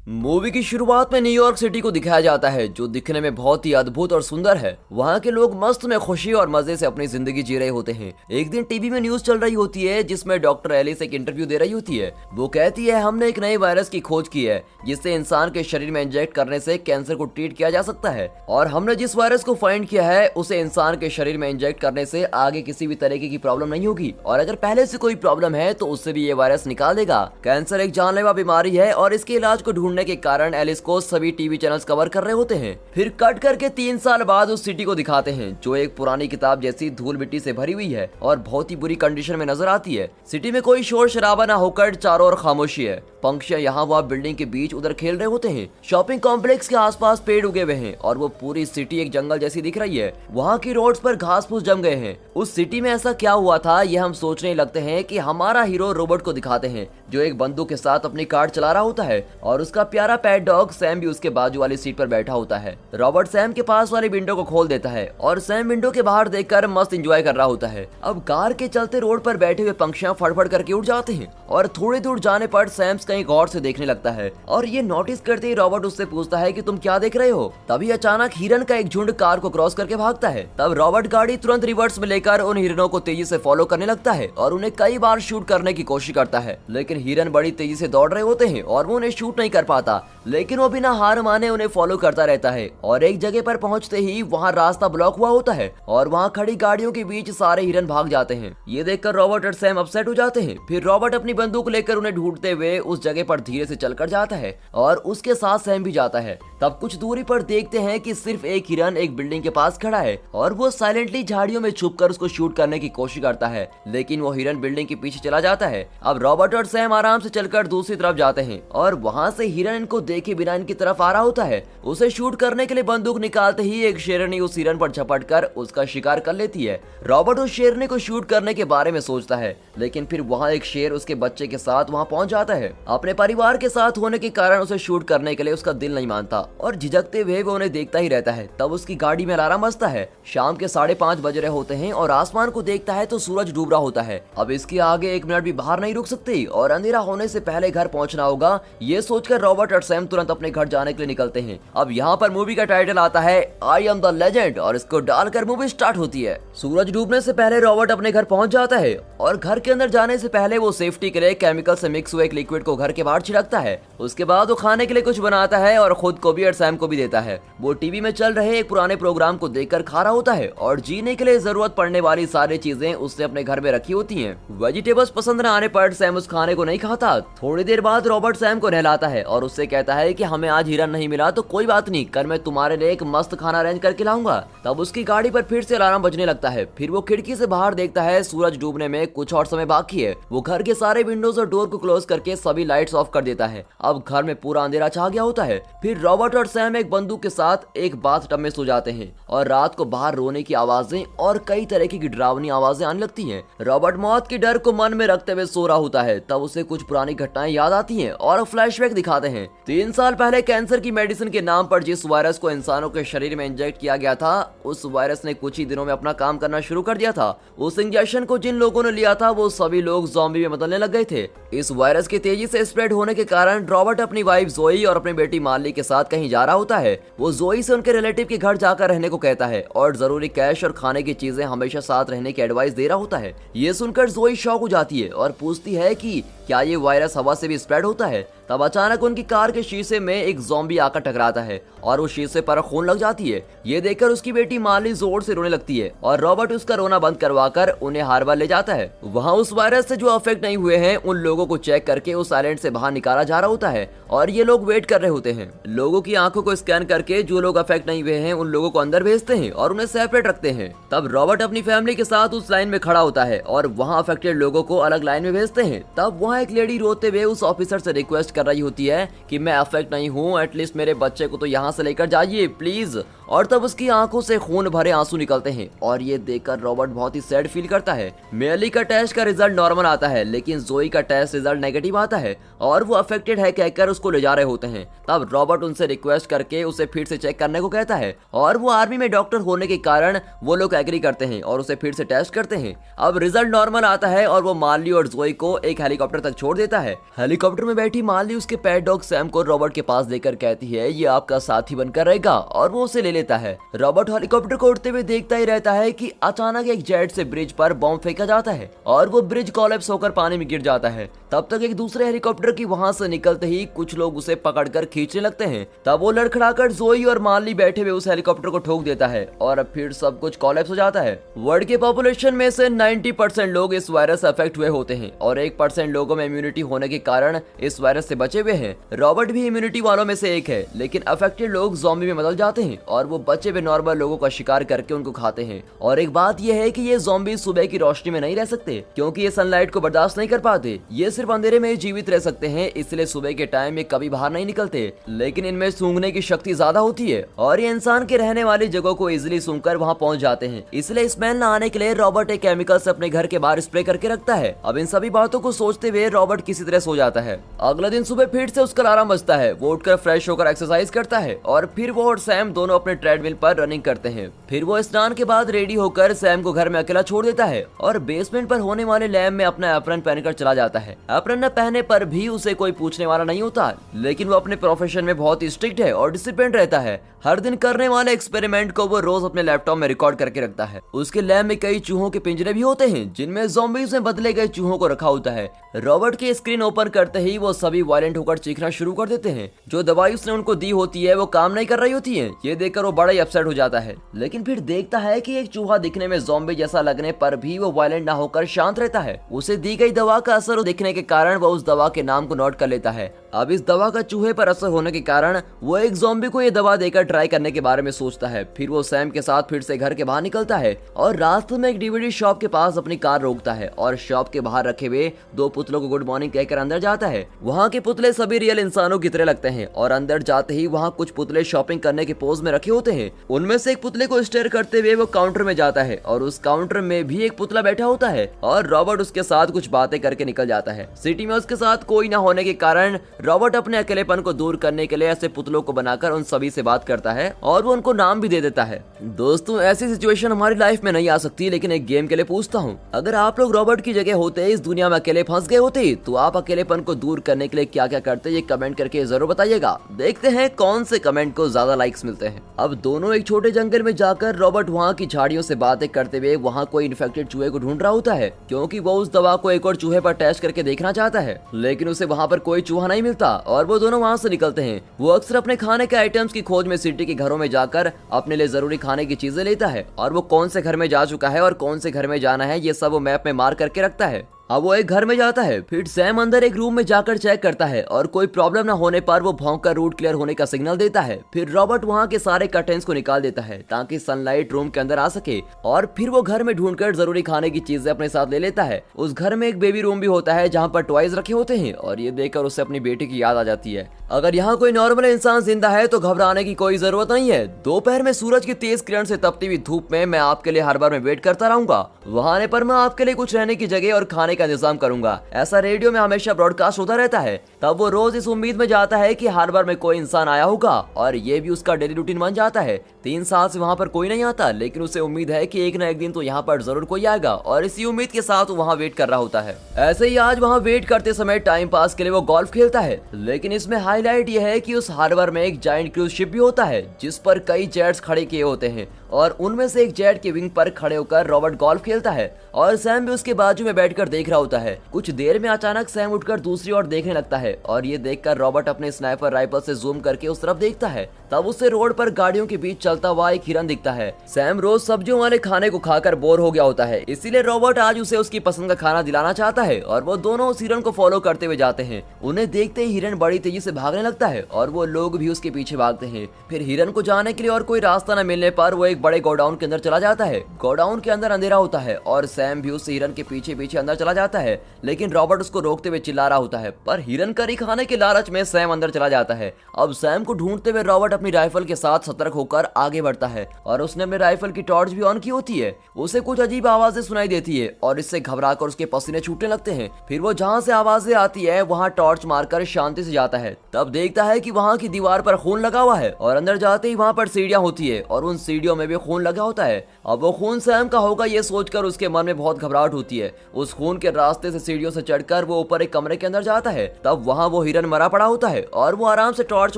Movie की शुरुआत में न्यूयॉर्क सिटी को दिखाया जाता है, जो दिखने में बहुत ही अद्भुत और सुंदर है। वहाँ के लोग मस्त में खुशी और मजे से अपनी जिंदगी जी रहे होते हैं। एक दिन टीवी में न्यूज चल रही होती है, जिसमें डॉक्टर एलिस एक इंटरव्यू दे रही होती है। वो कहती है, हमने एक नए वायरस की खोज की है, जिससे इंसान के शरीर में इंजेक्ट करने से कैंसर को ट्रीट किया जा सकता है। और हमने जिस वायरस को फाइंड किया है, उसे इंसान के शरीर में इंजेक्ट करने से आगे किसी भी तरीके की प्रॉब्लम नहीं होगी, और अगर पहले से कोई प्रॉब्लम है तो उससे भी ये वायरस निकाल देगा। कैंसर एक जानलेवा बीमारी है और इसके इलाज को ढूंढने के कारण एलिस को सभी टीवी चैनल्स कवर कर रहे होते हैं। फिर कट करके 3 साल बाद उस सिटी को दिखाते हैं, जो एक पुरानी किताब जैसी धूल मिट्टी से भरी हुई है और बहुत ही बुरी कंडीशन में नजर आती है। सिटी में कोई शोर शराबा ना होकर चारों ओर खामोशी है। पंछियां यहाँ वहाँ बिल्डिंग के बीच उधर खेल रहे होते हैं। शॉपिंग कॉम्प्लेक्स के आसपास पेड़ उगे हुए हैं और वो पूरी सिटी एक जंगल जैसी दिख रही है। वहाँ की रोड्स पर घास फूस जम गए हैं। उस सिटी में ऐसा क्या हुआ था, ये हम सोचने लगते हैं कि हमारा हीरो रोबोट को दिखाते हैं, जो एक बंदूक के साथ अपनी कार चला रहा होता है, और उसका प्यारा पेट डॉग सैम भी उसके बाजू वाली सीट पर बैठा होता है। रॉबर्ट सैम के पास वाली विंडो को खोल देता है और सैम विंडो के बाहर देखकर मस्त एंजॉय कर रहा होता है। अब कार के चलते रोड पर बैठे हुए पंछियां फड़फड़ करके उड़ जाते हैं और थोड़ी दूर जाने पर सैम कहीं गौर से देखने लगता है, और ये नोटिस करते ही रॉबर्ट उससे पूछता है कि तुम क्या देख रहे हो। तभी अचानक हिरन का एक झुंड कार को क्रॉस करके भागता है। तब रॉबर्ट गाड़ी तुरंत रिवर्स में लेकर उन हिरनों को तेजी से फॉलो करने लगता है और उन्हें कई बार शूट करने की कोशिश करता है, लेकिन हिरन बड़ी तेजी से दौड़ रहे होते हैं और वो उन्हें शूट नहीं कर पाता। लेकिन वो बिना हार माने उन्हें फॉलो करता रहता है, और एक जगह पर पहुंचते ही वहां रास्ता ब्लॉक हुआ होता है और वहां खड़ी गाड़ियों के बीच सारे हिरन भाग जाते हैं। ये देखकर रॉबर्ट और सैम अपसेट हो जाते हैं। फिर रॉबर्ट अपनी बंदूक लेकर उन्हें ढूंढते हुए उस जगह पर धीरे से चलकर जाता है और उसके साथ सैम भी जाता है। तब कुछ दूरी पर देखते हैं कि सिर्फ एक हिरन एक बिल्डिंग के पास खड़ा है और वो साइलेंटली झाड़ियों में छुपकर उसको शूट करने की कोशिश करता है, लेकिन वो हिरन बिल्डिंग के पीछे चला जाता है। अब रॉबर्ट और सैम आराम से चलकर दूसरी तरफ जाते हैं और वहां से हिरन इनको देखे बिना इनकी तरफ आ रहा होता है। उसे शूट करने के लिए बंदूक निकालते ही एक शेरनी उस हिरन पर झपट कर उसका शिकार कर लेती है। रॉबर्ट उस शेरनी को शूट करने के बारे में सोचता है, लेकिन फिर वहाँ एक शेर उसके बच्चे के साथ वहाँ पहुँच जाता है। अपने परिवार के साथ होने के कारण उसे शूट करने के लिए उसका दिल नहीं मानता और झिझकते हुए वो उन्हें देखता ही रहता है। तब उसकी गाड़ी में अलार्म बजता है। शाम के 5:30 बज रहे होते हैं और आसमान को देखता है तो सूरज डूब रहा होता है। अब इसके आगे 1 मिनट भी बाहर नहीं रुक सकती और अंधेरा होने से पहले घर पहुंचना होगा। ये सोचकर रॉबर्ट और सैम तुरंत अपने घर जाने के लिए निकलते हैं। अब यहाँ पर मूवी का टाइटल आता है आई एम द लेजेंड, और इसको डालकर मूवी स्टार्ट होती है। सूरज डूबने से पहले रॉबर्ट अपने घर पहुंच जाता है और घर के अंदर जाने से पहले वो सेफ्टी के लिए केमिकल से मिक्स हुए एक लिक्विड को घर के बाहर छिड़कता है। उसके बाद वो खाने के लिए कुछ बनाता है और खुद को भी और सैम को भी देता है। वो टीवी में चल रहे एक पुराने प्रोग्राम को देखकर खा रहा होता है और जीने के लिए जरूरत पड़ने वाली सारी चीजें उसने अपने घर में रखी होती हैं। वेजिटेबल्स पसंद न आने पर सैम उस खाने को नहीं खाता। थोड़ी देर बाद रॉबर्ट सैम को नहलाता है और उससे कहता है कि हमें आज हिरन नहीं मिला तो कोई बात नहीं, कल मैं तुम्हारे लिए एक मस्त खाना अरेंज करके लाऊंगा। तब उसकी गाड़ी पर फिर से अलार्म बजने लगता है। फिर वो खिड़की से बाहर देखता है, सूरज डूबने में कुछ और समय बाकी है। वो घर के सारे विंडोज और डोर को क्लोज करके सभी लाइट्स ऑफ कर देता है। अब घर में पूरा अंधेरा छा गया होता है। फिर रॉबर्ट और सैम एक बंदूक के साथ एक बाथटब में सो जाते हैं और रात को बाहर रोने की आवाजें और कई तरह की डरावनी आवाजें आने लगती हैं। रॉबर्ट मौत के डर को मन में रखते हुए सो रहा होता है। तब उसे कुछ पुरानी घटनाएं याद आती हैं और फ्लैशबैक दिखाते हैं। 3 साल पहले कैंसर की मेडिसिन के नाम पर जिस वायरस को इंसानों के शरीर में इंजेक्ट किया गया था, उस वायरस ने कुछ ही दिनों में अपना काम करना शुरू कर दिया था। उस इंजेक्शन को जिन लोगों ने लिया था, वो सभी लोग ज़ॉम्बी में बदलने लग गए थे। इस वायरस के तेजी से स्प्रेड होने के कारण रॉबर्ट अपनी वाइफ जोई और अपनी बेटी मार्ली के साथ कहीं जा रहा होता है। वो जोई से उनके रिलेटिव के घर जाकर रहने को कहता है और जरूरी कैश और खाने की चीजें हमेशा साथ रहने की एडवाइस दे रहा होता है। ये सुनकर जोई शॉक हो जाती है और पूछती है कि क्या ये वायरस हवा से भी स्प्रेड होता है। तब अचानक उनकी कार के शीशे में एक ज़ॉम्बी आकर टकराता है और वो शीशे पर खून लग जाती है। ये देखकर उसकी बेटी मार्ली जोर से रोने लगती है और रॉबर्ट उसका रोना बंद करवाकर उन्हें हार्बर ले जाता है। वहाँ उस वायरस से जो अफेक्ट नहीं हुए हैं, उन लोगों को चेक करके उस आइलैंड से बाहर निकाला जा रहा होता है और ये लोग वेट कर रहे होते हैं। लोगों की आंखों को स्कैन करके जो लोग अफेक्ट नहीं हुए हैं, उन लोगों को अंदर भेजते हैं और उन्हें सेपरेट रखते हैं। तब रॉबर्ट अपनी फैमिली के साथ उस लाइन में खड़ा होता है और वहाँ अफेक्टेड लोगों को अलग लाइन में भेजते हैं। तब वहाँ एक लेडी रोते हुए उस ऑफिसर से रिक्वेस्ट कर रही होती है कि मैं अफेक्ट नहीं हूँ, एटलीस्ट मेरे बच्चे को तो यहाँ से लेकर जाइए प्लीज। और तब उसकी आंखों से खून भरे आंसू निकलते हैं और ये देखकर रॉबर्ट बहुत ही सैड फील करता है। मेली का टेस्ट का रिजल्ट नॉर्मल आता है, लेकिन जोई का टेस्ट रिजल्ट नेगेटिव आता है और वो अफेक्टेड है कहकर उसको ले जा रहे होते हैं। तब रॉबर्ट उनसे रिक्वेस्ट करके उसे फिर से चेक करने को कहता है और वो आर्मी में डॉक्टर होने के कारण वो लोग एग्री करते हैं और उसे फिर से टेस्ट करते हैं। अब रिजल्ट नॉर्मल आता है और वो मार्ली और जोई को एक हेलीकॉप्टर तक छोड़ देता है। हेलीकॉप्टर में बैठी मार्ली उसके पेट डॉग सैम को रॉबर्ट के पास देकर कहती है ये आपका साथी बनकर रहेगा और वो उसे ले लेता है। रॉबर्ट हेलीकॉप्टर को उड़ते हुए देखता ही रहता है कि अचानक एक जेट से ब्रिज पर बॉम्ब फेंका जाता है और वो ब्रिज कोलैप्स होकर पानी में गिर जाता है। तब तक एक दूसरे हेलीकॉप्टर की वहां से निकलते ही कुछ लोग उसे पकड़कर खींचने लगते हैं। तब वो लड़खड़ाकर जोई और मार्ली बैठे हुए उस हेलीकॉप्टर को ठोक देता है और अब फिर सब कुछ कोलैप्स हो जाता है। वर्ल्ड के पॉपुलेशन में से 90% लोग इस वायरस से अफेक्ट हुए होते हैं और 1% लोगों में इम्यूनिटी होने के कारण इस वायरस से बचे हुए हैं। रॉबर्ट भी इम्यूनिटी वालों में से एक है, लेकिन अफेक्टेड लोग ज़ॉम्बी में बदल जाते हैं और वो बचे हुए नॉर्मल लोगों का शिकार करके उनको खाते हैं। और एक बात यह है कि ये ज़ॉम्बी सुबह की रोशनी में नहीं रह सकते क्योंकि ये सनलाइट को बर्दाश्त नहीं कर पाते। ये सिर्फ अंधेरे में ही जीवित रह सकते हैं, इसलिए सुबह के टाइम ये कभी बाहर नहीं निकलते। लेकिन इनमें सूंघने की शक्ति ज्यादा होती है और ये इंसान के रहने वाली जगह को इजिली सूंघकर वहाँ पहुँच जाते हैं। इसलिए स्मेल न आने के लिए रॉबर्ट एक केमिकल से अपने घर के बाहर स्प्रे करके रखता है। अब इन सभी बातों को सोचते हुए रॉबर्ट किसी तरह सो जाता है। अगले दिन सुबह फिर से उसका अलार्म बजता है। वो उठकर फ्रेश होकर एक्सरसाइज करता है और फिर वो और सैम दोनों अपने ट्रेडमिल पर रनिंग करते हैं। फिर वो स्नान के बाद रेडी होकर सैम को घर में अकेला छोड़ देता है और बेसमेंट पर होने वाले लैब में अपना एप्रन पहनकर चला जाता है। एप्रन न पहने पर भी उसे कोई पूछने वाला नहीं होता, लेकिन वो अपने प्रोफेशन में बहुत ही स्ट्रिक्ट है और डिसिप्लिन रहता है। हर दिन करने वाले एक्सपेरिमेंट को वो रोज अपने लैपटॉप में रिकॉर्ड करके रखता है। उसके लैब में कई चूहों के पिंजरे भी होते हैं जिनमें ज़ॉम्बीज़ में बदले गए चूहों को रखा होता है। रॉबर्ट की स्क्रीन ओपन करते ही वो सभी वायलेंट होकर चीखना शुरू कर देते हैं। जो दवाई उसने उनको दी होती है वो काम नहीं कर रही होती है। ये देखकर वो बड़ा ही अपसेट हो जाता है, लेकिन फिर देखता है कि एक चूहा दिखने में ज़ॉम्बी जैसा लगने पर भी वो वायलेंट ना होकर शांत रहता है। उसे दी गई दवा का असर दिखने के कारण वो उस दवा के नाम को नोट कर लेता है। अब इस दवा का चूहे पर असर होने के कारण वो एक ज़ॉम्बी को ये दवा देकर ट्राई करने के बारे में सोचता है। फिर वो सैम के साथ फिर से घर के बाहर निकलता है और रास्ते में एक डीवीडी शॉप के पास अपनी कार रोकता है और शॉप के बाहर रखे हुए 2 पुतलों को गुड मॉर्निंग कहकर अंदर जाता है। वहाँ के पुतले सभी रियल इंसानों की तरह लगते हैं और अंदर जाते ही वहाँ कुछ पुतले शॉपिंग करने के पोज में रखे होते हैं। उनमें से एक पुतले को स्टेयर करते हुए वो काउंटर में जाता है और उस काउंटर में भी एक पुतला बैठा होता है और रॉबर्ट उसके साथ कुछ बातें करके निकल जाता है। सिटी में उसके साथ कोई न होने के कारण रॉबर्ट अपने अकेलेपन को दूर करने के लिए ऐसे पुतलों को बनाकर उन सभी से बात करता है और वो उनको नाम भी दे देता है। दोस्तों, ऐसी सिचुएशन हमारी लाइफ में नहीं आ सकती, लेकिन एक गेम के लिए पूछता हूँ, अगर आप लोग रॉबर्ट की जगह होते, इस दुनिया में अकेले फंस गए होते, तो आप अकेलेपन को दूर करने के लिए क्या क्या करते, ये कमेंट करके जरूर बताइएगा। देखते हैं कौन से कमेंट को ज्यादा लाइक्स मिलते हैं। अब दोनों एक छोटे जंगल में जाकर रॉबर्ट वहाँ की झाड़ियों से बातें करते हुए वहाँ कोई इन्फेक्टेड चूहे को ढूंढ रहा होता है क्योंकि वो उस दवा को एक और चूहे पर टेस्ट करके देखना चाहता है, लेकिन उसे वहाँ पर कोई चूहा नहीं मिलता और वो दोनों वहाँ से निकलते हैं। वो अक्सर अपने खाने के आइटम्स की खोज में सिटी के घरों में जाकर अपने लिए जरूरी खाने की चीजें लेता है और वो कौन से घर में जा चुका है और कौन से घर में जाना है ये सब वो मैप में मार्क करके रखता है। अब वो एक घर में जाता है। फिर सैम अंदर एक रूम में जाकर चेक करता है और कोई प्रॉब्लम ना होने पर वो भौंककर रूट क्लियर होने का सिग्नल देता है। फिर रॉबर्ट वहाँ के सारे कर्टेन्स को निकाल देता है ताकि सनलाइट रूम के अंदर आ सके और फिर वो घर में ढूंढकर जरूरी खाने की चीजें अपने साथ ले लेता है। उस घर में एक बेबी रूम भी होता है जहाँ पर टॉयज रखे होते हैं और ये देखकर उसे अपनी बेटी की याद आ जाती है। अगर यहाँ कोई नॉर्मल इंसान जिंदा है तो घबराने की कोई जरूरत नहीं है। दोपहर में सूरज की तेज किरण से तपती हुई धूप में मैं आपके लिए हर बार में वेट करता रहूंगा। वहाँ आने पर मैं आपके लिए कुछ रहने की जगह और खाने का इंतजाम करूंगा। ऐसा रेडियो में हमेशा ब्रॉडकास्ट होता रहता है। तब वो रोज इस उम्मीद में जाता है कि हर बार में कोई इंसान आया होगा और ये भी उसका डेली रूटीन बन जाता है। 3 साल से वहाँ पर कोई नहीं आता, लेकिन उसे उम्मीद है कि एक न एक दिन तो यहाँ पर जरूर कोई आएगा और इसी उम्मीद के साथ वो वहाँ वेट कर रहा होता है। ऐसे ही आज वहाँ वेट करते समय टाइम पास के लिए वो गोल्फ खेलता है, लेकिन इसमें हाईलाइट ये है कि उस हार्बर में एक जायंट क्रूज शिप भी होता है जिस पर कई जेट्स खड़े किए होते हैं और उनमें से एक जेट के विंग पर खड़े होकर रॉबर्ट गोल्फ खेलता है और सैम भी उसके बाजू में बैठकर देख रहा होता है। कुछ देर में अचानक सैम उठकर दूसरी ओर देखने लगता है और ये देखकर रॉबर्ट अपने स्नाइपर राइफल से जूम करके उस तरफ देखता है। तब उसे रोड पर गाड़ियों के बीच चलता हुआ एक हिरन दिखता है। सैम रोज सब्जियों वाले खाने को खाकर बोर हो गया होता है, इसीलिए रॉबर्ट आज उसे उसकी पसंद का खाना दिलाना चाहता है और वो दोनों उस हिरन को फॉलो करते हुए जाते हैं। उन्हें देखते ही हिरन बड़ी तेजी से भागने लगता है और वो लोग भी उसके पीछे भागते हैं। फिर हिरन को जाने के लिए और कोई रास्ता न मिलने पर वो एक एक बड़े गोडाउन के अंदर चला जाता है। गोडाउन के अंदर अंधेरा होता है और सैम भी उस हिरन के पीछे पीछे अंदर चला जाता है, लेकिन रॉबर्ट उसको रोकते हुए चिल्ला रहा होता है। पर हिरन करी खाने के लालच में सैम अंदर चला जाता है। अब सैम को ढूंढते हुए रॉबर्ट अपनी राइफल के साथ सतर्क होकर आगे बढ़ता है और उसने अपने राइफल की टॉर्च भी ऑन की होती है। उसे कुछ अजीब आवाजें सुनाई देती है और इससे घबराकर उसके पसीने छूटने लगते हैं। फिर वो जहाँ से आवाजें आती है वहाँ टॉर्च मारकर शांति से जाता है। तब देखता है कि वहाँ की दीवार पर खून लगा हुआ है और अंदर जाते ही वहाँ पर सीढ़ियाँ होती है और उन सीढ़ियों में भी खून लगा होता है। अब वो खून सैम का होगा ये सोचकर उसके मन में बहुत घबराहट होती है। उस खून के रास्ते से सीढ़ियों से चढ़कर वो ऊपर एक कमरे के अंदर जाता है। तब वहाँ वो हिरन मरा पड़ा होता है और वो आराम से टॉर्च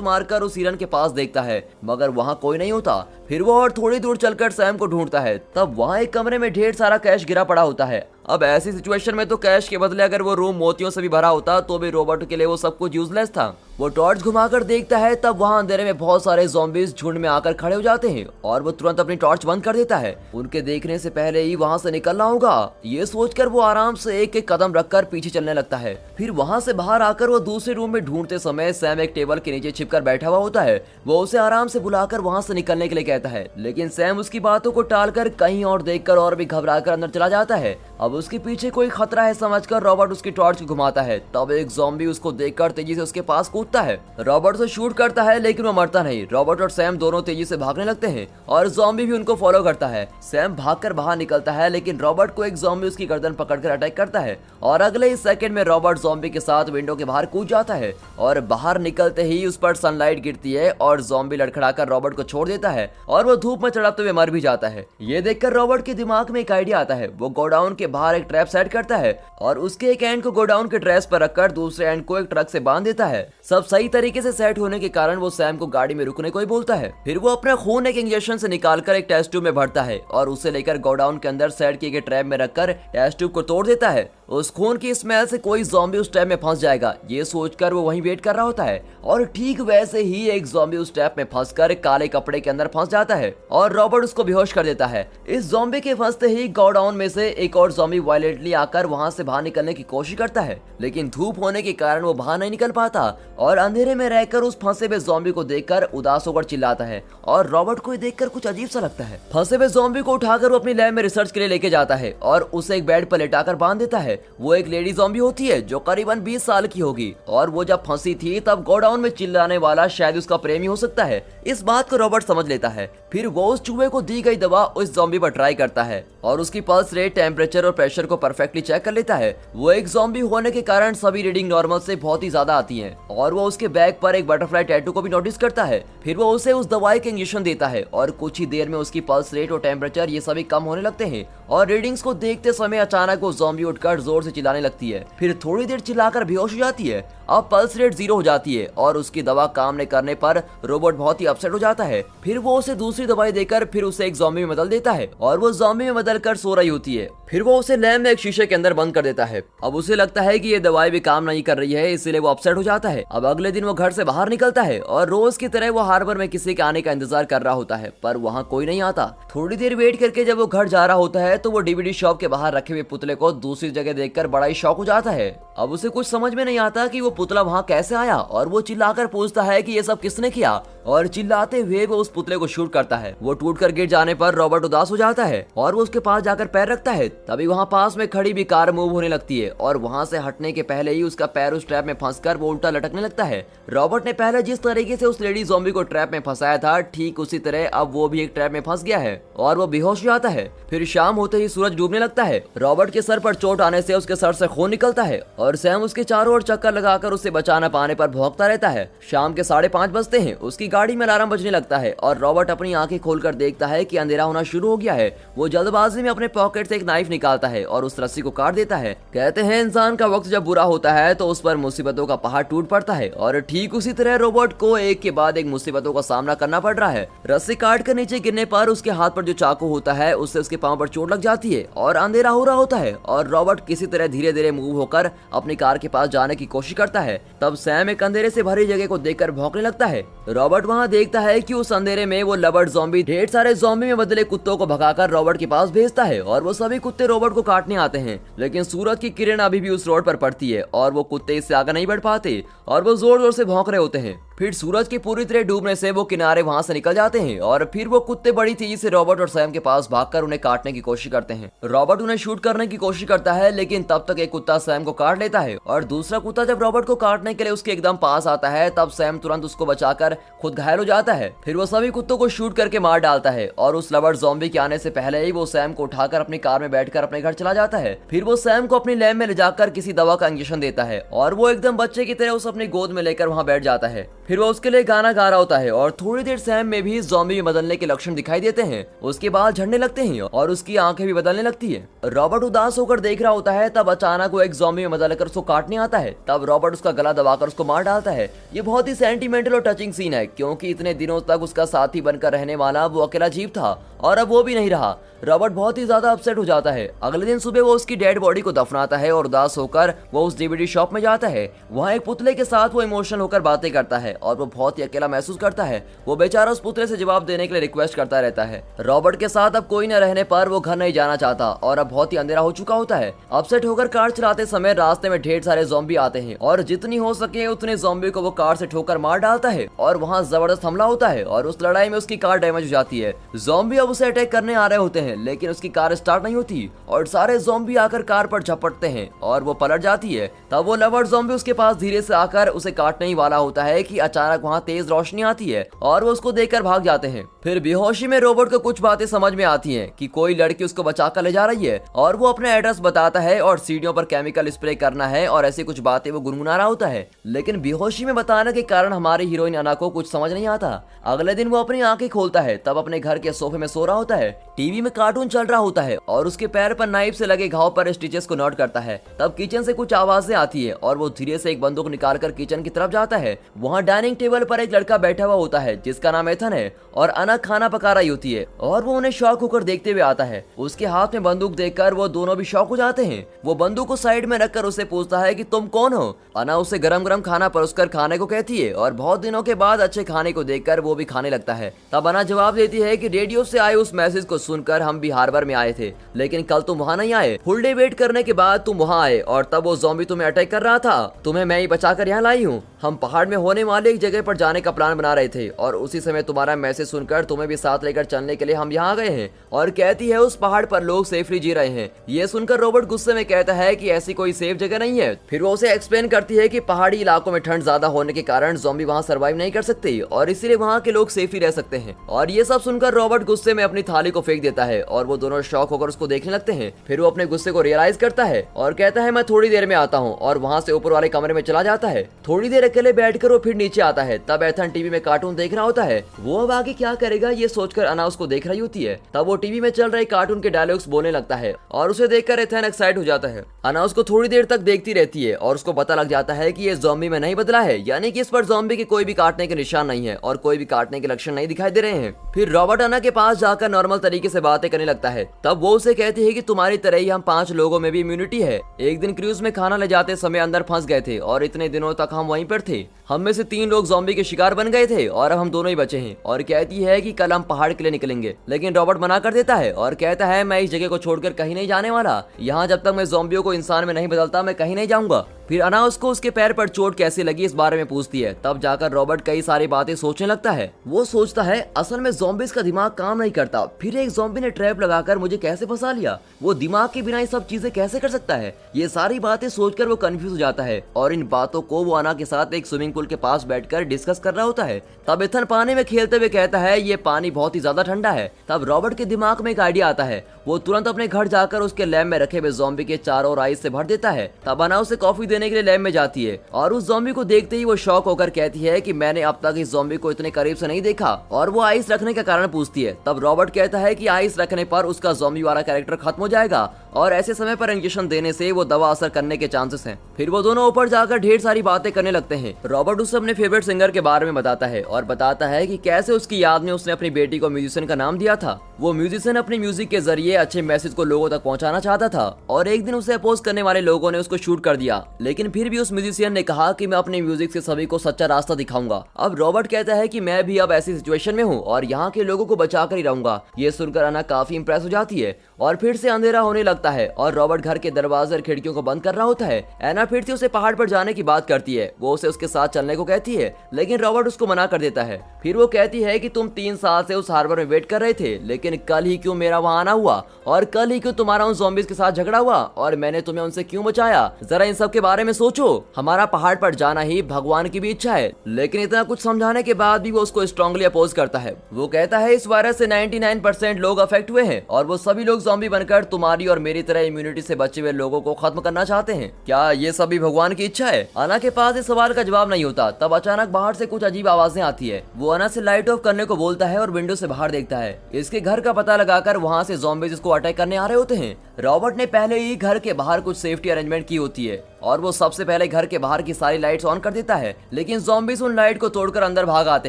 मारकर उस हिरन के पास देखता है, मगर वहाँ कोई नहीं होता। फिर वो और थोड़ी दूर चलकर सैम को ढूंढता है। तब वहाँ एक कमरे में ढेर सारा कैश गिरा पड़ा होता है। अब ऐसी सिचुएशन में तो कैश के बदले अगर वो रूम मोतियों से भी भरा होता तो भी रॉबर्ट के लिए वो सब कुछ यूजलेस था। वो टॉर्च घुमाकर देखता है, तब वहाँ अंधेरे में बहुत सारे ज़ॉम्बीज झुंड में आकर खड़े हो जाते हैं और वो तुरंत अपनी टॉर्च बंद कर देता है। उनके देखने से पहले ही वहाँ से निकलना होगा, ये सोचकर वो आराम से एक एक कदम रखकर पीछे चलने लगता है। फिर वहाँ से बाहर आकर वो दूसरे रूम में ढूंढते समय सैम एक टेबल के नीचे छिपकर बैठा हुआ होता है। वो उसे आराम से बुलाकर वहाँ से निकलने के लिए कहता है, लेकिन सैम उसकी बातों को टालकर कहीं और देखकर और भी घबराकर अंदर चला जाता है। अब उसके पीछे कोई खतरा है समझकर रॉबर्ट उसकी टॉर्च घुमाता है। तब एक ज़ॉम्बी उसको देखकर तेजी से उसके पास कूदता है। रॉबर्ट से शूट करता है लेकिन वो मरता नहीं। रॉबर्ट और सैम दोनों तेजी से भागने लगते हैं और ज़ॉम्बी भी उनको फॉलो करता है। सैम भागकर बाहर निकलता है लेकिन रॉबर्ट को एक ज़ॉम्बी उसकी गर्दन पकड़कर अटैक करता है और अगले ही सेकंड में रॉबर्ट ज़ॉम्बी के साथ विंडो के बाहर कूद जाता है और बाहर निकलते ही उस पर सनलाइट गिरती है और ज़ॉम्बी लड़खड़ाकर रॉबर्ट को छोड़ देता है और वो धूप में तड़पते हुए मर भी जाता है। ये देखकर रॉबर्ट के दिमाग में एक आइडिया आता है। वो गोडाउन के बाहर एक ट्रैप सेट करता है और उसके एक एंड को गोडाउन के ड्रेस पर रखकर दूसरे एंड को एक ट्रक से बांध देता है। सब सही तरीके से सेट होने के कारण वो सैम को गाड़ी में रुकने को ही बोलता है। फिर वो अपना खून एक इंजेक्शन से निकालकर एक टेस्ट ट्यूब में भरता है और उसे लेकर गोडाउन के अंदर सेट किए गए ट्रैप में रखकर टेस्ट ट्यूब को तोड़ देता है। उस खून की स्मेल से कोई ज़ॉम्बी उस ट्रैप में फंस जाएगा, ये सोचकर वो वहीं वेट कर रहा होता है और ठीक वैसे ही एक ज़ॉम्बी उस ट्रैप में फंसकर काले कपड़े के अंदर फंस जाता है और रॉबर्ट उसको बेहोश कर देता है। इस ज़ॉम्बी के फंसते ही गोडाउन में से एक और ज़ॉम्बी वायलेंटली आकर वहां से बाहर निकलने की कोशिश करता है, लेकिन धूप होने के कारण वो बाहर नहीं निकल पाता और अंधेरे में रहकर उस फंसे हुए ज़ॉम्बी को देखकर उदास होकर चिल्लाता है और रॉबर्ट को देखकर कुछ अजीब सा लगता है। फंसे हुए ज़ॉम्बी को उठाकर वो अपनी लैब में रिसर्च के लिए लेके जाता है और उसे एक बेड पर लेटाकर बांध देता है। वो एक लेडी ज़ॉम्बी होती है जो करीबन 20 साल की होगी और वो जब फंसी थी तब गोडाउन में चिल्लाने वाला शायद उसका प्रेमी हो सकता है। इस बात को रॉबर्ट समझ लेता है। फिर वो उस चूहे को दी गई दवा उस ज़ॉम्बी पर ट्राई करता है और उसकी पल्स रेट, टेम्परेचर और प्रेशर को परफेक्टली चेक कर लेता है। वो एक ज़ॉम्बी होने के कारण सभी रीडिंग नॉर्मल से बहुत ही ज्यादा आती हैं और वो उसके बैग पर एक बटरफ्लाई टैटू को भी नोटिस करता है। फिर वो उसे उस दवाई के इंजेक्शन देता है और कुछ ही देर में उसकी पल्स रेट और टेम्परेचर ये सभी कम होने लगते हैं और रीडिंग्स को देखते समय अचानक वो ज़ॉम्बी उठकर जोर से चिल्लाने लगती है। फिर थोड़ी देर चिल्लाकर बेहोश हो जाती है। अब पल्स रेट 0 हो जाती है और उसकी दवा काम नहीं करने पर रोबोट बहुत ही अपसेट हो जाता है। फिर वो उसे दूसरी दवाई देकर फिर उसे एक ज़ॉम्बी में बदल देता है और वो ज़ॉम्बी में बदल कर सो रही होती है। फिर वो उसे लैब में एक शीशे के अंदर बंद कर देता है। अब उसे लगता है कि ये दवाई भी काम नहीं कर रही है, इसलिए वो अपसेट हो जाता है। अब अगले दिन वो घर से बाहर निकलता है और रोज की तरह वो हार्बर में किसी के आने का इंतजार कर रहा होता है, पर वहाँ कोई नहीं आता। थोड़ी देर वेट करके जब वो घर जा रहा होता है तो वो डीवीडी शॉप के बाहर रखे हुए पुतले को दूसरी जगह देखकर बड़ा ही शॉक हो जाता है। अब उसे कुछ समझ में नहीं आता कि वो पुतला वहाँ कैसे आया और वो चिल्लाकर पूछता है कि ये सब किसने किया और चिल्लाते हुए वो उस पुतले को शूट करता है। वो टूटकर गिर जाने पर रॉबर्ट उदास हो जाता है और वो उसके पास जाकर पैर रखता है। तभी वहाँ पास में खड़ी भी कार मूव होने लगती है और वहाँ से हटने के पहले ही उसका पैर उस ट्रैप में फंसकर वो उल्टा लटकने लगता है। रॉबर्ट ने पहले जिस तरीके से उस लेडी ज़ॉम्बी को ट्रैप में फंसाया था, ठीक उसी तरह अब वो भी एक ट्रैप में फंस गया है और वो बेहोश हो जाता है। फिर शाम होते ही सूरज डूबने लगता है। रॉबर्ट के सर पर चोट आने से उसके सर से खून निकलता है और सैम उसके चारों ओर चक्कर लगाकर उसे बचा न पाने पर भौंकता रहता है। शाम के 5:30 बजते हैं। उसकी गाड़ी में अलार्म बजने लगता है और रॉबर्ट अपनी आंखें खोलकर देखता है कि अंधेरा होना शुरू हो गया है। वो जल्दबाजी में अपने पॉकेट से एक नाइफ निकालता है और उस रस्सी को काट देता है। कहते हैं इंसान का वक्त जब बुरा होता है तो उस पर मुसीबतों का पहाड़ टूट पड़ता है और ठीक उसी तरह रोबोट को एक के बाद एक मुसीबतों का सामना करना पड़ रहा है। रस्सी काट कर नीचे गिरने पर उसके हाथ पर जो चाकू होता है उससे उसके पांव पर चोट लग जाती है और अंधेरा हो रहा होता है और रॉबर्ट किसी तरह धीरे धीरे मूव होकर अपनी कार के पास जाने की कोशिश करता है। तब सैम एक अंधेरे से भरी जगह को देखकर भौंकने लगता है। रॉबर्ट वहाँ देखता है कि उस अंधेरे में वो लबड़ ज़ॉम्बी ढेर सारे ज़ॉम्बी में बदले कुत्तों को भगाकर रॉबर्ट के पास भेजता है और वो सभी कुत्ते रॉबर्ट को काटने आते हैं, लेकिन सूरज की किरण अभी भी उस रोड पर पड़ती है और वो कुत्ते इससे आगे नहीं बढ़ पाते और वो जोर जोर से भौंक रहे होते हैं। फिर सूरज की पूरी तरह डूबने से वो किनारे वहां से निकल जाते हैं और फिर वो कुत्ते बड़ी तेजी से रॉबर्ट और सैम के पास भागकर उन्हें काटने की कोशिश करते हैं। रॉबर्ट उन्हें शूट करने की कोशिश करता है, लेकिन तब तक एक कुत्ता सैम को काट लेता है और दूसरा कुत्ता जब रॉबर्ट को काटने के लिए उसके एकदम पास आता है तब सैम तुरंत उसको बचाकर खुद घायल हो जाता है। फिर वो सभी कुत्तों को शूट करके मार डालता है और उस लवर्ड ज़ॉम्बी के आने से पहले ही वो सैम को उठाकर अपनी कार में बैठकर अपने घर चला जाता है। फिर वो सैम को अपनी लैब में ले जाकर किसी दवा का इंजेक्शन देता है और वो एकदम बच्चे की तरह उसे अपनी गोद में लेकर वहां बैठ जाता है। फिर वो उसके लिए गाना गा रहा होता है और थोड़ी देर सैम में भी ज़ॉम्बी में बदलने के लक्षण दिखाई देते हैं। उसके बाल झड़ने लगते हैं और उसकी आंखें भी बदलने लगती है। रॉबर्ट उदास होकर देख रहा होता है, तब अचानक वो एक ज़ॉम्बी में बदलकर उसको काटने आता है। तब रॉबर्ट उसका गला दबाकर उसको मार डालता है। ये बहुत ही सेंटिमेंटल और टचिंग सीन है, क्योंकि इतने दिनों तक उसका साथी बनकर रहने वाला वो अकेला जीव था और अब वो भी नहीं रहा। रॉबर्ट बहुत ही ज्यादा अपसेट हो जाता है। अगले दिन सुबह वो उसकी डेड बॉडी को दफनाता है और उदास होकर वो उस डीवीडी शॉप में जाता है। वहाँ एक पुतले के साथ वो इमोशनल होकर बातें करता है और वो बहुत ही अकेला महसूस करता है। वो बेचारा उस पुतले से जवाब देने के लिए रिक्वेस्ट करता रहता है। रॉबर्ट के साथ अब कोई न रहने पर वो घर नहीं जाना चाहता और अब बहुत ही अंधेरा हो चुका होता है। अपसेट होकर कार चलाते समय रास्ते में ढेर सारे ज़ॉम्बी आते हैं और जितनी हो सके उतने ज़ॉम्बी को वो कार से ठोकर मार डालता है और वहाँ जबरदस्त हमला होता है और उस लड़ाई में उसकी कार डैमेज हो जाती है। ज़ॉम्बी अब उसे अटैक करने आ रहे होते हैं, लेकिन उसकी कार स्टार्ट नहीं होती और सारे ज़ॉम्बी आकर कार पर झपटते हैं और वो पलट जाती है। तब वो लवर्ड ज़ॉम्बी उसके पास धीरे से आकर उसे काटने ही वाला होता है कि अचानक वहाँ तेज रोशनी आती है और वो उसको देखकर भाग जाते हैं। फिर बेहोशी में रॉबर्ट को कुछ बातें समझ में आती हैं कि कोई लड़की उसको बचाकर ले जा रही है और वो अपना एड्रेस बताता है और सीढ़ियों पर केमिकल स्प्रे करना है और ऐसी कुछ बातें वो गुनगुना रहा होता है। लेकिन बेहोशी में बताने के कारण हमारी हीरोइन अना को कुछ समझ नहीं आता। अगले दिन वो अपनी आंखें खोलता है, तब अपने घर के सोफे में सो रहा होता है। टीवी में कार्टून चल रहा होता है और उसके पैर पर नाइफ से लगे घाव पर स्टिचेस को नोट करता है। तब किचन से कुछ आवाजें आती है और वो धीरे से एक बंदूक निकालकर किचन की तरफ जाता है। वहाँ डाइनिंग टेबल पर एक लड़का बैठा हुआ होता है जिसका नाम एथन है और अना खाना पका रही होती है और वो उन्हें शॉक होकर देखते हुए आता है। उसके हाथ में बंदूक देखकर वो दोनों भी शॉक हो जाते हैं। वो बंदूक को साइड में रखकर उससे पूछता है कि तुम कौन हो। अना उसे गरम गरम खाना परोसकर खाने को कहती है और बहुत दिनों के बाद अच्छे खाने को देखकर वो भी खाने लगता है। तब अना जवाब देती है कि रेडियो से आए उस मैसेज को सुनकर हम भी हार्बर में आए थे, लेकिन कल तुम वहाँ नहीं आए। फुल डे वेट करने के बाद तुम वहाँ आए और तब वो ज़ॉम्बी तुम्हें अटैक कर रहा था। तुम्हें मैं ही बचाकर यहाँ लाई हूँ। हम पहाड़ में होने वाले एक जगह पर जाने का प्लान बना रहे थे और उसी समय तुम्हारा मैसेज सुनकर तुम्हें भी साथ लेकर चलने के लिए हम यहाँ आ गए हैं। और कहती है उस पहाड़ पर लोग सेफली जी रहे हैं। ये सुनकर रॉबर्ट गुस्से में कहता है कि ऐसी कोई सेफ जगह नहीं है। फिर वो उसे एक्सप्लेन करती है कि पहाड़ी इलाकों में ठंड ज्यादा होने के कारण ज़ॉम्बी वहाँ सर्वाइव नहीं कर सकते और इसीलिए वहाँ के लोग सेफली रह सकते हैं। और ये सब सुनकर रॉबर्ट गुस्से में अपनी थाली को फेंक देता है और वो दोनों शॉक होकर उसको देखने लगते हैं। फिर वो अपने गुस्से को रियलाइज करता है और कहता है मैं थोड़ी देर में आता हूँ और वहाँ से ऊपर वाले कमरे में चला जाता है। थोड़ी देर अकेले बैठकर वो फिर नीचे आता है। तब एथन टीवी में कार्टून देख रहा होता है। वो अब आगे क्या करेगा ये सोचकर अना उसको देख रही होती है। तब वो टीवी में चल रहे कार्टून के डायलॉग्स बोलने लगता है और उसे देखकर एथन एक्साइट हो जाता है। अना उसको थोड़ी देर तक देखती रहती है और उसको पता लग जाता है कि ये ज़ॉम्बी में नहीं बदला है, यानी कि इस पर ज़ॉम्बी के कोई भी काटने के निशान नहीं है और कोई भी काटने के लक्षण नहीं दिखाई दे रहे हैं। फिर रॉबर्ट अना के पास जाकर नॉर्मल तरीके से बातें करने लगता है। तब वो उसे कहती है कि तुम्हारी तरह ही हम 5 लोगों में भी इम्यूनिटी है। एक दिन क्रूज में खाना ले जाते समय अंदर फंस गए थे और इतने दिनों तक हम वहीं पर थे। हम में से 3 लोग ज़ॉम्बी के शिकार बन गए थे और अब हम दोनों ही बचे हैं। और कहती है कि कल हम पहाड़ के लिए निकलेंगे, लेकिन रॉबर्ट मना कर देता है और कहता है मैं इस जगह को छोड़कर कहीं नहीं जाने वाला। यहाँ जब तक मैं ज़ॉम्बियों को इंसान में नहीं बदलता मैं कहीं नहीं जाऊंगा। फिर अना उसको उसके पैर पर चोट कैसे लगी इस बारे में पूछती है। तब जाकर रॉबर्ट कई सारी बातें सोचने लगता है। वो सोचता है असल में ज़ॉम्बीज़ का दिमाग काम नहीं करता। फिर एक ज़ॉम्बी ने ट्रैप लगाकर मुझे कैसे फंसा लिया। वो दिमाग के बिना ये सब चीजें कैसे कर सकता है। ये सारी बातें सोचकर वो कंफ्यूज हो जाता है और इन बातों को वो अना के साथ एक स्विमिंग पूल के पास बैठकर डिस्कस कर रहा होता है। तब एथन पानी में खेलते हुए कहता है ये पानी बहुत ही ज्यादा ठंडा है। तब रॉबर्ट के दिमाग में एक आइडिया आता है। वो तुरंत अपने घर जाकर उसके लैब में रखे हुए ज़ॉम्बी के चारों ओर आइस से भर देता है। तब अना उसे कॉफी देने के लिए लैब में जाती है और उस ज़ॉम्बी को देखते ही वो शॉक होकर कहती है कि मैंने अब तक इस ज़ॉम्बी को इतने करीब से नहीं देखा और वो आइस रखने का कारण पूछती है। तब रॉबर्ट कहता है कि आइस रखने पर उसका ज़ॉम्बी वाला कैरेक्टर खत्म हो जाएगा और ऐसे समय पर इंजेक्शन देने से वो दवा असर करने के चांसेस हैं। फिर वो दोनों ऊपर जाकर ढेर सारी बातें करने लगते हैं। रॉबर्ट उसे अपने फेवरेट सिंगर के बारे में बताता है और बताता है कि कैसे उसकी याद में उसने अपनी बेटी को म्यूजिशियन का नाम दिया था। वो म्यूजिशियन अपनी म्यूजिक के जरिए अच्छे मैसेज को लोगों तक पहुंचाना चाहता था और एक दिन उसे अपोज करने वाले लोगों ने उसको शूट कर दिया, लेकिन फिर भी उस म्यूजिशियन ने कहा कि मैं अपने म्यूजिक से सभी को सच्चा रास्ता दिखाऊंगा। अब रॉबर्ट कहता है कि मैं भी अब ऐसी सिचुएशन में हूँ और यहाँ के लोगों को बचा कर ही रहूंगा। ये सुनकर अना काफी इंप्रेस हो जाती है और फिर से अंधेरा होने लगता है और रॉबर्ट घर के दरवाजे और खिड़कियों को बंद कर रहा होता है। एना फिर से उसे पहाड़ पर जाने की बात करती है। वो उसे उसके साथ चलने को कहती है, लेकिन रॉबर्ट उसको मना कर देता है। फिर वो कहती है कि तुम 3 साल से उस हार्बर में वेट कर रहे थे, लेकिन कल ही क्यों मेरा वहां आना हुआ और कल ही क्यों तुम्हारा उन ज़ॉम्बीज़ के साथ झगड़ा हुआ और मैंने तुम्हें उनसे क्यों बचाया। जरा इन सब के बारे में सोचो। हमारा पहाड़ पर जाना ही भगवान की भी इच्छा है। लेकिन इतना कुछ समझाने के बाद भी वो उसको स्ट्रांगली अपोज करता है। वो कहता है इस वायरस से 99% लोग अफेक्ट हुए हैं और वो सभी लोग ज़ॉम्बी बनकर तुम्हारी और मेरी तरह इम्यूनिटी से बचे हुए लोगों को खत्म करना चाहते हैं। क्या ये सभी भगवान की इच्छा है? अना के पास इस सवाल का जवाब नहीं होता। तब अचानक बाहर से कुछ अजीब आवाजें आती है। वो अना से लाइट ऑफ करने को बोलता है और विंडो से बाहर देखता है। इसके घर का पता लगाकर वहाँ से ज़ॉम्बीज़ इसको अटैक करने आ रहे होते हैं। रॉबर्ट ने पहले ही घर के बाहर कुछ सेफ्टी अरेंजमेंट की होती है और वो सबसे पहले घर के बाहर की सारी लाइट्स ऑन कर देता है, लेकिन ज़ॉम्बीज़ उन लाइट को तोड़कर अंदर भाग आते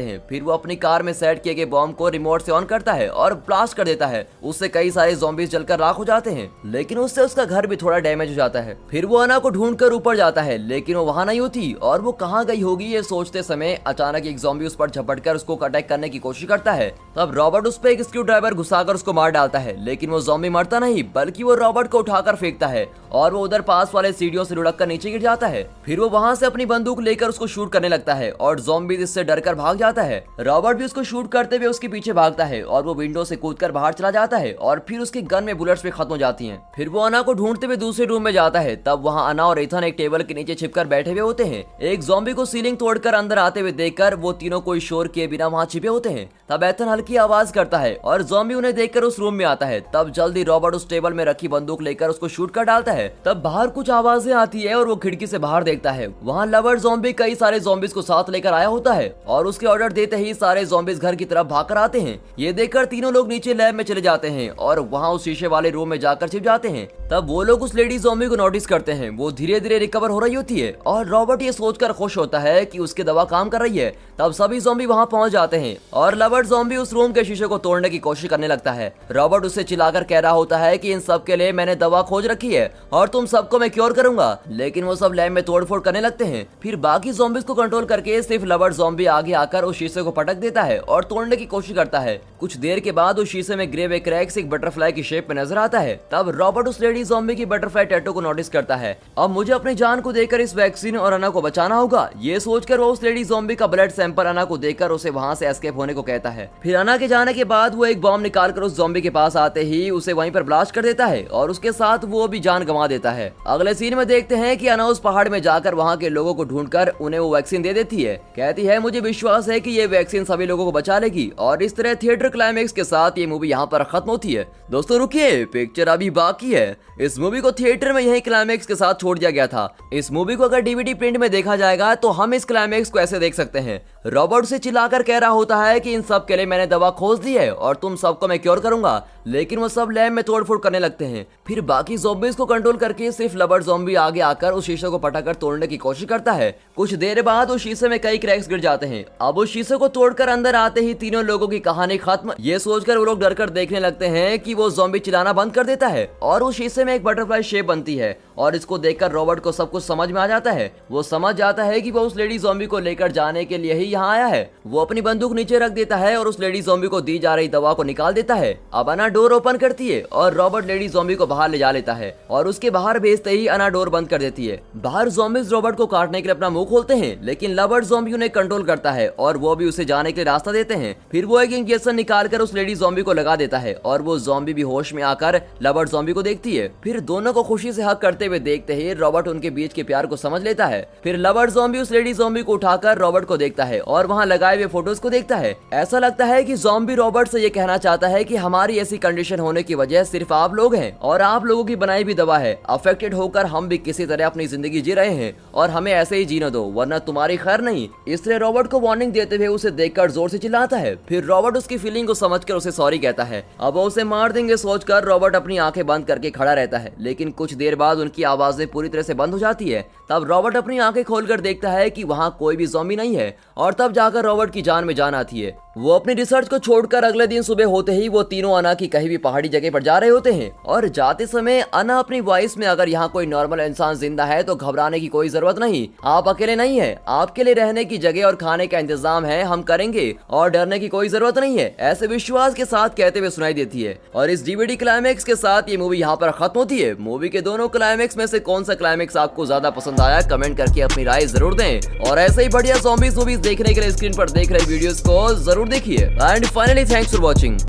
हैं। फिर वो अपनी कार में सेट किए गए बॉम्ब को रिमोट से ऑन करता है और ब्लास्ट कर देता है। उससे कई सारे ज़ॉम्बीज़ जलकर राख हो जाते हैं, लेकिन उससे उसका घर भी थोड़ा डैमेज हो जाता है। फिर वो अना को ढूंढकर ऊपर जाता है, लेकिन वो वहां नहीं होती और वो कहाँ गई होगी ये सोचते समय अचानक एक ज़ॉम्बी उस पर झपटकर उसको अटैक करने की कोशिश करता है। तब रॉबर्ट उस पर एक स्क्रू ड्राइवर घुसाकर उसको मार डालता है, लेकिन वो ज़ॉम्बी मरता नहीं बल्कि वो रॉबर्ट को उठाकर फेंकता है और वो उधर पास वाले सीढ़ियों से लुढ़क कर नीचे गिर जाता है। फिर वो वहां से अपनी बंदूक लेकर उसको शूट करने लगता है और ज़ॉम्बी इससे डरकर भाग जाता है। रॉबर्ट भी उसको शूट करते हुए उसके पीछे भागता है और वो विंडो से कूदकर बाहर चला जाता है और फिर उसकी गन में बुलेट्स भी खत्म हो जाती हैं। फिर वो अना को ढूंढते हुए दूसरे रूम में जाता है। तब वहां अना और एथन एक टेबल के नीचे छिपकर बैठे हुए होते हैं। एक ज़ॉम्बी को सीलिंग तोड़कर अंदर आते हुए देखकर वो तीनों कोई शोर किए बिना वहां छिपे होते हैं। तब एथन हल्की आवाज करता है और ज़ॉम्बी उन्हें देखकर उस रूम में आता है। तब जल्दी रॉबर्ट उस टेबल में रखी बंदूक लेकर उसको शूट कर डालता है। तब बाहर कुछ आवाजें आती है और वो खिड़की से बाहर देखता है। वहाँ लवर ज़ॉम्बी कई सारे ज़ॉम्बीज को साथ लेकर आया होता है और उसके ऑर्डर देते ही सारे ज़ॉम्बीज घर की तरफ भागकर आते हैं। ये देखकर तीनों लोग नीचे लैब में चले जाते हैं और वहाँ उस शीशे वाले रूम में जाकर छिप जाते हैं। तब वो लोग उस लेडी ज़ॉम्बी को नोटिस करते हैं। वो धीरे धीरे रिकवर हो रही होती है और रॉबर्ट ये सोचकर खुश होता है कि उसकी दवा काम कर रही है। तब सभी ज़ॉम्बी वहाँ पहुँच जाते हैं और लवर ज़ॉम्बी उस रूम के शीशे को तोड़ने की कोशिश करने लगता है। रॉबर्ट उससे चिल्लाकर कह रहा होता है कि इन सब के लिए मैंने दवा खोज रखी है और तुम सबको मैं क्योर करूंगा, लेकिन वो सब लैब में तोड़फोड़ करने लगते हैं। फिर बाकी ज़ॉम्बीज को कंट्रोल करके सिर्फ लवर ज़ॉम्बी आगे आकर उस शीशे को पटक देता है और तोड़ने की कोशिश करता है। कुछ देर के बाद उस शीशे में ग्रे वे क्रैक्स एक बटरफ्लाई की शेप में नजर आता है। तब रॉबर्ट उस लेडी ज़ॉम्बी की बटरफ्लाई टैटू को नोटिस करता है। अब मुझे अपनी जान को देकर इस वैक्सीन और अना को बचाना होगा। ये सोचकर वो उस लेडी ज़ॉम्बी का ब्लड सैंपल अना को देकर उसे वहां से एस्केप होने को कहता है। फिर अना के जाने के बाद वो एक बॉम्ब निकालकर उस ज़ॉम्बी के पास आते ही उसे वहीं पर ब्लास्ट कर देता है और उसके साथ वो भी जान गंवा देता है। अगले सीन में देखते हैं कि अना उस पहाड़ में जाकर वहाँ के लोगों को ढूंढकर उन्हें वो वैक्सीन दे देती है। कहती है मुझे विश्वास है कि ये वैक्सीन सभी लोगों को बचा लेगी और इस तरह थिएटर क्लाइमेक्स के साथ ये मूवी यहाँ पर खत्म होती है। दोस्तों रुकिए, पिक्चर अभी बाकी है। इस मूवी को थिएटर में यही क्लाइमेक्स के साथ छोड़ दिया गया था। इस मूवी को अगर डीवीडी प्रिंट में देखा जाएगा तो हम इस क्लाइमेक्स को ऐसे देख सकते हैं। रॉबर्ट से चिल्लाकर कह रहा होता है कि इन सब के लिए मैंने दवा खोज दी है और तुम सबको मैं क्योर करूंगा, लेकिन वो सब लैब में तोड़फोड़ करने लगते हैं। फिर बाकी ज़ॉम्बीज को कंट्रोल करके सिर्फ लवर ज़ॉम्बी आगे आकर उस शीशे को पटाकर तोड़ने की कोशिश करता है। कुछ देर बाद उस शीशे में कई क्रैक्स गिर जाते हैं। अब उस शीशे को तोड़कर अंदर आते ही तीनों लोगों की कहानी खत्म। ये सोचकर वो लोग डरकर देखने लगते हैं कि वो ज़ॉम्बी चिल्लाना बंद कर देता है और उस शीशे में एक बटरफ्लाई शेप बनती है और इसको देखकर रॉबर्ट को सब कुछ समझ में आ जाता है। वो समझ जाता है कि वो उस लेडी ज़ॉम्बी को लेकर जाने के लिए ही यहाँ आया है। वो अपनी बंदूक नीचे रख देता है और उस लेडी ज़ॉम्बी को दी जा रही दवा को निकाल देता है। अब अना डोर ओपन करती है और रॉबर्ट लेडी ज़ॉम्बी को बाहर ले जा लेता है और उसके बाहर भेजते ही अना डोर बंद कर देती है। बाहर ज़ॉम्बीज रॉबर्ट को काटने के लिए अपना मुंह खोलते हैं, लेकिन लवर ज़ॉम्बी उन्हें कंट्रोल करता है और वो भी उसे जाने के लिए रास्ता देते हैं। फिर वो एक इंजेक्शन निकालकर उस लेडी ज़ॉम्बी को लगा देता है और वो ज़ॉम्बी भी होश में आकर लवर ज़ॉम्बी को देखती है। फिर दोनों को खुशी से हक करते हुए देखते ही रॉबर्ट उनके बीच के प्यार को समझ लेता है। फिर लवर ज़ॉम्बी उस लेडी ज़ॉम्बी को उठाकर रॉबर्ट को देखता है और वहाँ लगाए हुए फोटोज को देखता है। ऐसा लगता है कि ज़ॉम्बी रॉबर्ट से ये कहना चाहता है कि हमारी ऐसी कंडीशन होने की वजह सिर्फ आप लोग हैं और आप लोगों की बनाई भी दवा है। अफेक्टेड होकर हम भी किसी तरह अपनी जिंदगी जी रहे हैं और हमें ऐसे ही जीने दो, वरना तुम्हारी खैर नहीं। इसलिए रॉबर्ट को वार्निंग देते हुए उसे देखकर जोर से चिल्लाता है। फिर रॉबर्ट उसकी फीलिंग को समझकर उसे सॉरी कहता है। अब वो उसे मार देंगे सोचकर रॉबर्ट अपनी आंखें बंद करके खड़ा रहता है, लेकिन कुछ देर बाद उनकी आवाजें पूरी तरह से बंद हो जाती है। तब रॉबर्ट अपनी आंखें खोलकर देखता है कि वहाँ कोई भी ज़ॉम्बी नहीं है और तब जाकर रॉबर्ट की जान में जान आती है। वो अपनी रिसर्च को छोड़कर अगले दिन सुबह होते ही वो तीनों अना की कहीं भी पहाड़ी जगह पर जा रहे होते हैं और जाते समय अना अपनी वॉइस में अगर यहाँ कोई नॉर्मल इंसान जिंदा है तो घबराने की कोई जरूरत नहीं, आप अकेले नहीं है, आपके लिए रहने की जगह और खाने का इंतजाम है, हम करेंगे और डरने की कोई जरूरत नहीं है, ऐसे विश्वास के साथ कहते हुए सुनाई देती है। और इस डीवीडी क्लाइमेक्स के साथ ये मूवी यहाँ पर खत्म होती है। मूवी के दोनों क्लाइमेक्स में से कौन सा क्लाइमेक्स आपको ज्यादा पसंद आया, कमेंट करके अपनी राय जरूर दें और ऐसे ही बढ़िया ज़ॉम्बीज़ मूवीज देखने के लिए स्क्रीन पर देख रहे वीडियोस को जरूर देखिए। And finally thanks for watching.